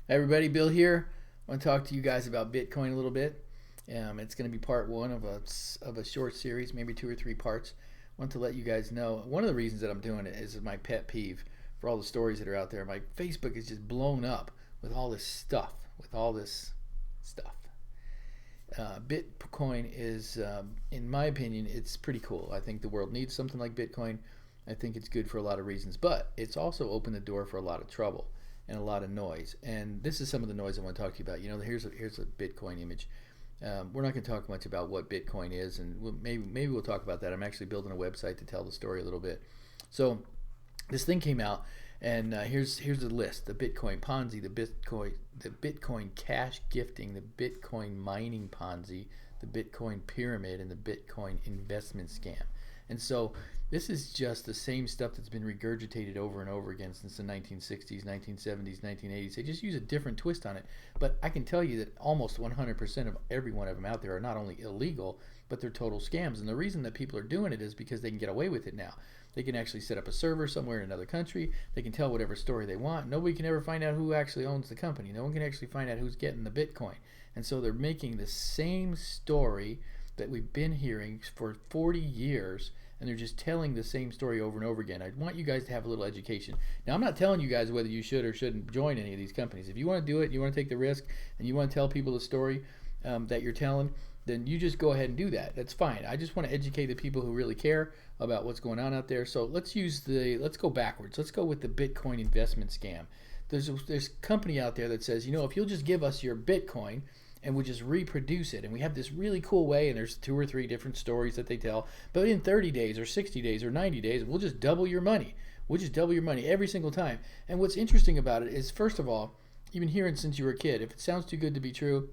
Hey everybody, Bill here. I want to talk to you guys about Bitcoin a little bit. It's going to be part one of a short series, maybe 2 or 3 parts. I want to let you guys know one of the reasons that I'm doing it is my pet peeve for all the stories that are out there. My Facebook is just blown up with all this stuff, Bitcoin is, in my opinion, it's pretty cool. I think the world needs something like Bitcoin. I think it's good for a lot of reasons, but it's also opened the door for a lot of trouble and a lot of noise. And this is some of the noise I want to talk to you about. Here's a Bitcoin image. We're not going to talk much about what Bitcoin is, and maybe we'll talk about that. I'm actually building a website to tell the story a little bit. So this thing came out, and here's the list: the Bitcoin Ponzi, the Bitcoin CashGifting, the Bitcoin mining Ponzi, the Bitcoin pyramid, and the Bitcoin investment scam. And so this is just the same stuff that's been regurgitated over and over again since the 1960s, 1970s, 1980s. They just use a different twist on it. But I can tell you that almost 100% of every one of them out there are not only illegal, but they're total scams. And the reason that people are doing it is because they can get away with it now. They can actually set up a server somewhere in another country. They can tell whatever story they want. Nobody can ever find out who actually owns the company. No one can actually find out who's getting the Bitcoin. And so they're making the same story that we've been hearing for 40 years, and they're just telling the same story over and over again. I want you guys to have a little education. Now, I'm not telling you guys whether you should or shouldn't join any of these companies. If you want to do it, you want to take the risk, and you want to tell people the story that you're telling, then you just go ahead and do that. That's fine. I just want to educate the people who really care about what's going on out there. So let's go backwards. Let's go with the Bitcoin investment scam. There's a company out there that says, if you'll just give us your Bitcoin, and we'll just reproduce it. And we have this really cool way, and there's 2 or 3 different stories that they tell. But in 30 days or 60 days or 90 days, we'll just double your money. We'll just double your money every single time. And what's interesting about it is, first of all, you've been hearing since you were a kid, if it sounds too good to be true,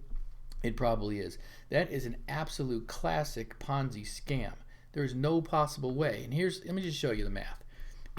it probably is. That is an absolute classic Ponzi scam. There's no possible way. And let me just show you the math.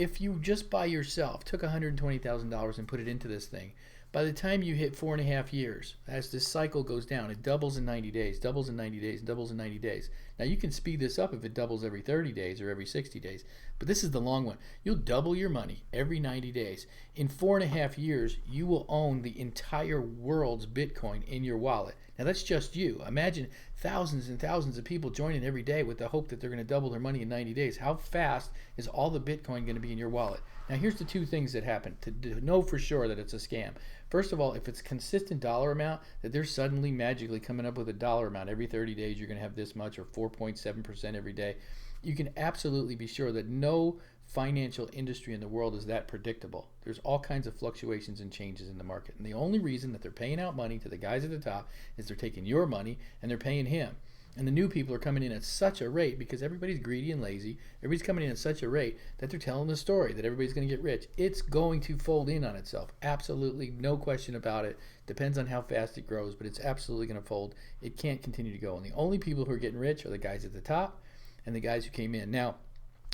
If you just by yourself took $120,000 and put it into this thing, by the time you hit 4.5 years, as this cycle goes down, it doubles in 90 days, doubles in 90 days, doubles in 90 days. Now you can speed this up if it doubles every 30 days or every 60 days, but this is the long one. You'll double your money every 90 days. In 4.5 years, you will own the entire world's Bitcoin in your wallet. Now that's just you. Imagine thousands and thousands of people joining every day with the hope that they're going to double their money in 90 days. How fast is all the Bitcoin going to be in your wallet? Now here's the 2 things that happen to know for sure that it's a scam. First of all, if it's a consistent dollar amount, that they're suddenly magically coming up with a dollar amount every 30 days, you're going to have this much, or 4.7% every day, you can absolutely be sure that no financial industry in the world is that predictable. There's all kinds of fluctuations and changes in the market. And the only reason that they're paying out money to the guys at the top is they're taking your money and they're paying him. And the new people are coming in at such a rate because everybody's greedy and lazy. Everybody's coming in at such a rate that they're telling the story that everybody's going to get rich. It's going to fold in on itself. Absolutely, no question about it. Depends on how fast it grows, but it's absolutely going to fold. It can't continue to go. And the only people who are getting rich are the guys at the top and the guys who came in. Now,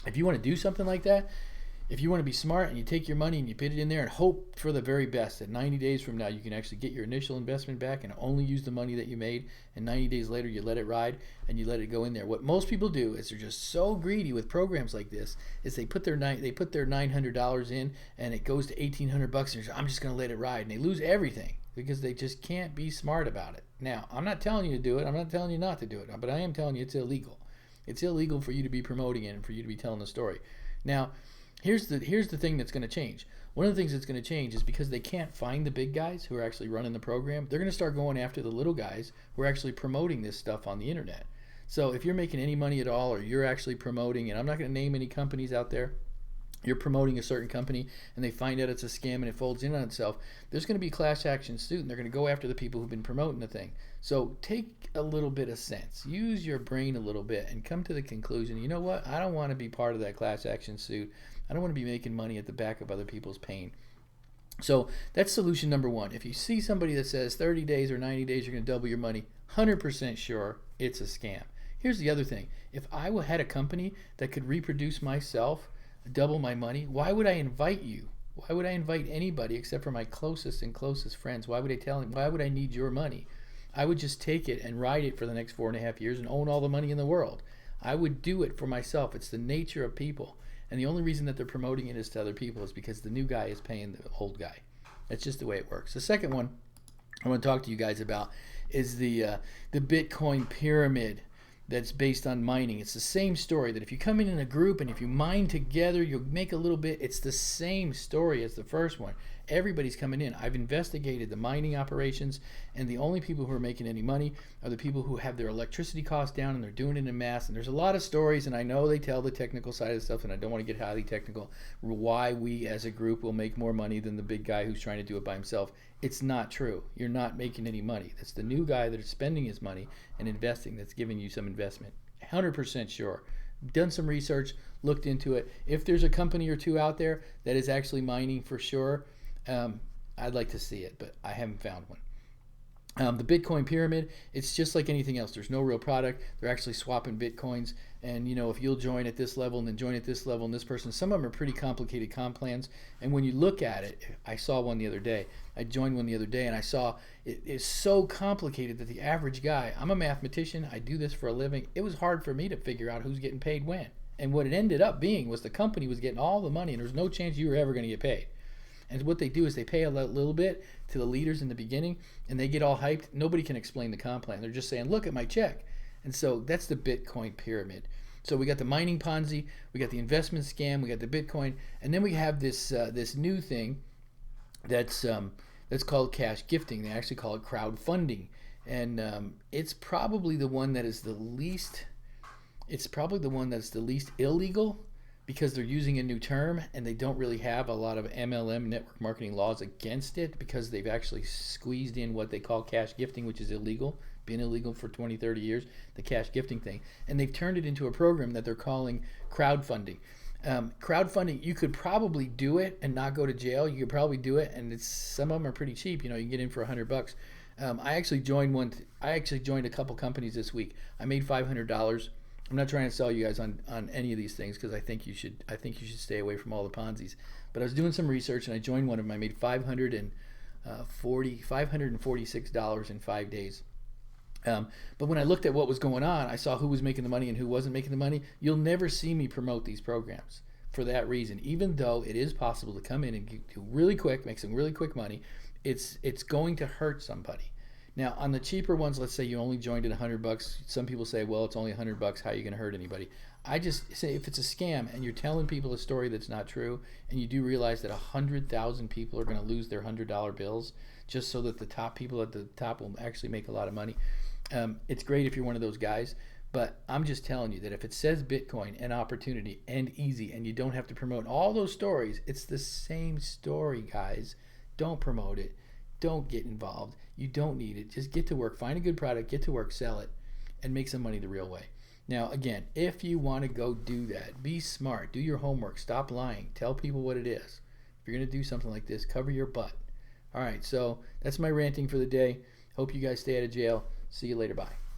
if you want to do something like that, if you want to be smart and you take your money and you put it in there and hope for the very best, that 90 days from now you can actually get your initial investment back and only use the money that you made, and 90 days later you let it ride and you let it go in there. What most people do is they're just so greedy with programs like this is they put their $900 in and it goes to $1,800 and I'm just going to let it ride, and they lose everything because they just can't be smart about it. Now, I'm not telling you to do it. I'm not telling you not to do it, but I am telling you it's illegal. It's illegal for you to be promoting it and for you to be telling the story. Now, here's the thing that's going to change. One of the things that's going to change is because they can't find the big guys who are actually running the program, they're going to start going after the little guys who are actually promoting this stuff on the internet. So if you're making any money at all, or you're actually promoting, and I'm not going to name any companies out there, you're promoting a certain company and they find out it's a scam and it folds in on itself, there's going to be a class action suit and they're going to go after the people who've been promoting the thing. So take a little bit of sense, use your brain a little bit, and come to the conclusion, you know what, I don't want to be part of that class action suit. I don't want to be making money at the back of other people's pain. So that's solution number 1. If you see somebody that says 30 days or 90 days you're going to double your money, 100% sure it's a scam. Here's the other thing. If I had a company that could reproduce myself, double my money, why would I invite you? Why would I invite anybody except for my closest and closest friends? Why would I tell them? Why would I need your money? I would just take it and ride it for the next 4.5 years and own all the money in the world. I would do it for myself. It's the nature of people. And the only reason that they're promoting it is to other people is because the new guy is paying the old guy. That's just the way it works. The second one I want to talk to you guys about is the Bitcoin pyramid that's based on mining. It's the same story that if you come in a group and if you mine together, you'll make a little bit. It's the same story as the first one. Everybody's coming in. I've investigated the mining operations, and the only people who are making any money are the people who have their electricity costs down and they're doing it in mass. And there's a lot of stories, and I know they tell the technical side of stuff, and I don't want to get highly technical, why we as a group will make more money than the big guy who's trying to do it by himself. It's not true. You're not making any money. That's the new guy that is spending his money and investing that's giving you some investment. 100% sure. Done some research, looked into it. If there's a company or two out there that is actually mining for sure, I'd like to see it, but I haven't found one. The Bitcoin pyramid, it's just like anything else. There's no real product. They're actually swapping Bitcoins. And, if you'll join at this level and then join at this level and this person, some of them are pretty complicated comp plans. And when you look at it, I saw one the other day. I joined one the other day and I saw it is so complicated that the average guy, I'm a mathematician, I do this for a living. It was hard for me to figure out who's getting paid when. And what it ended up being was the company was getting all the money and there was no chance you were ever going to get paid. And what they do is they pay a little bit to the leaders in the beginning, and they get all hyped. Nobody can explain the comp plan. They're just saying, look at my check. And so that's the Bitcoin pyramid. So we got the mining Ponzi, we got the investment scam, we got the Bitcoin, and then we have this new thing that's called cash gifting. They actually call it crowdfunding. And it's probably the one that is the least illegal, because they're using a new term and they don't really have a lot of MLM, network marketing laws against it, because they've actually squeezed in what they call cash gifting, which is illegal, been illegal for 20, 30 years, the cash gifting thing. And they've turned it into a program that they're calling crowdfunding. Crowdfunding, you could probably do it and not go to jail. You could probably do it, and some of them are pretty cheap. You can get in for $100. I actually joined a couple companies this week. I made $500. I'm not trying to sell you guys on any of these things, because I think you should stay away from all the Ponzi's. But I was doing some research and I joined one of them. I made $546 in 5 days. But when I looked at what was going on, I saw who was making the money and who wasn't making the money. You'll never see me promote these programs for that reason. Even though it is possible to come in and do really quick, make some really quick money, it's going to hurt somebody. Now, on the cheaper ones, let's say you only joined at $100. Some people say, well, it's only $100. How are you going to hurt anybody? I just say, if it's a scam and you're telling people a story that's not true, and you do realize that 100,000 people are going to lose their $100 bills just so that the top people at the top will actually make a lot of money, it's great if you're one of those guys. But I'm just telling you that if it says Bitcoin and opportunity and easy, and you don't have to promote all those stories, it's the same story, guys. Don't promote it. Don't get involved. You don't need it. Just get to work, find a good product, get to work, sell it, and make some money the real way. Now, again, if you want to go do that, be smart, do your homework, stop lying, tell people what it is. If you're going to do something like this, cover your butt. All right, so that's my ranting for the day. Hope you guys stay out of jail. See you later. Bye.